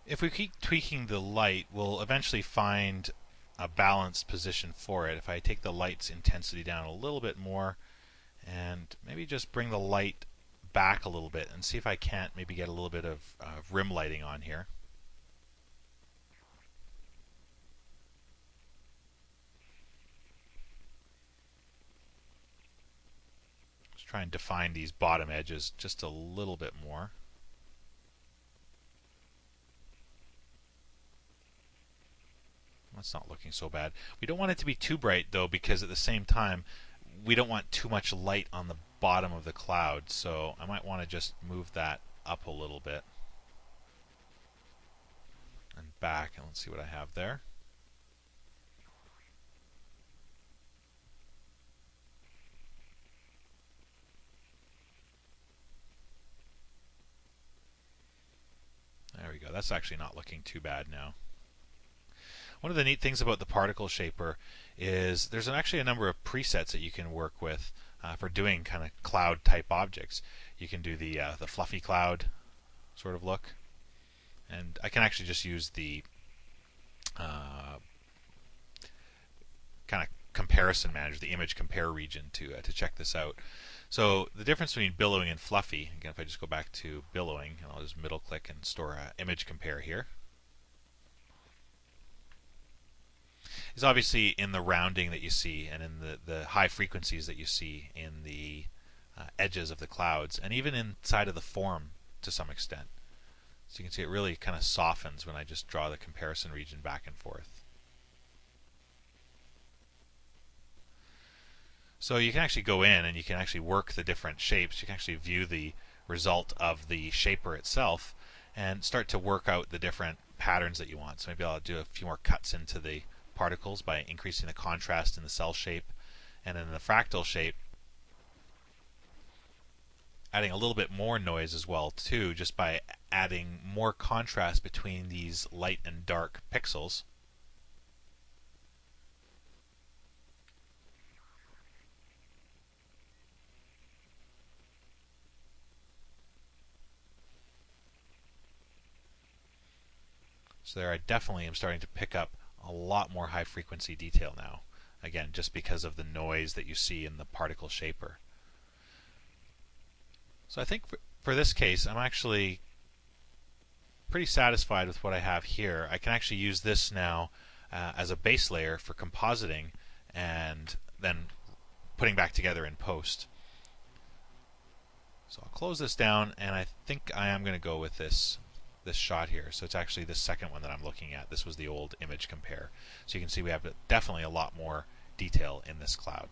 If we keep tweaking the light, we'll eventually find a balanced position for it. If I take the light's intensity down a little bit more and maybe just bring the light back a little bit and see if I can't maybe get a little bit of rim lighting on here. Let's try and define these bottom edges just a little bit more. That's not looking so bad. We don't want it to be too bright though, because at the same time we don't want too much light on the bottom of the cloud, so I might want to just move that up a little bit and back, and let's see what I have there. There we go. That's actually not looking too bad now. One of the neat things about the particle shaper is there's actually a number of presets that you can work with for doing kind of cloud type objects. You can do the fluffy cloud sort of look, and I can actually just use the kind of comparison manager, the image compare region to check this out. So the difference between billowing and fluffy, again, if I just go back to billowing, and I'll just middle click and store image compare here, is obviously in the rounding that you see and in the high frequencies that you see in the edges of the clouds, and even inside of the form to some extent. So you can see it really kind of softens when I just draw the comparison region back and forth. So you can actually go in and you can actually work the different shapes. You can actually view the result of the shaper itself and start to work out the different patterns that you want. So maybe I'll do a few more cuts into the particles by increasing the contrast in the cell shape, and in the fractal shape adding a little bit more noise as well too, just by adding more contrast between these light and dark pixels. So there I definitely am starting to pick up a lot more high frequency detail now. Again, just because of the noise that you see in the particle shaper. So I think for this case, I'm actually pretty satisfied with what I have here. I can actually use this now as a base layer for compositing and then putting back together in post. So I'll close this down, and I think I am going to go with this shot here. So it's actually the second one that I'm looking at. This was the old image compare. So you can see we have definitely a lot more detail in this cloud.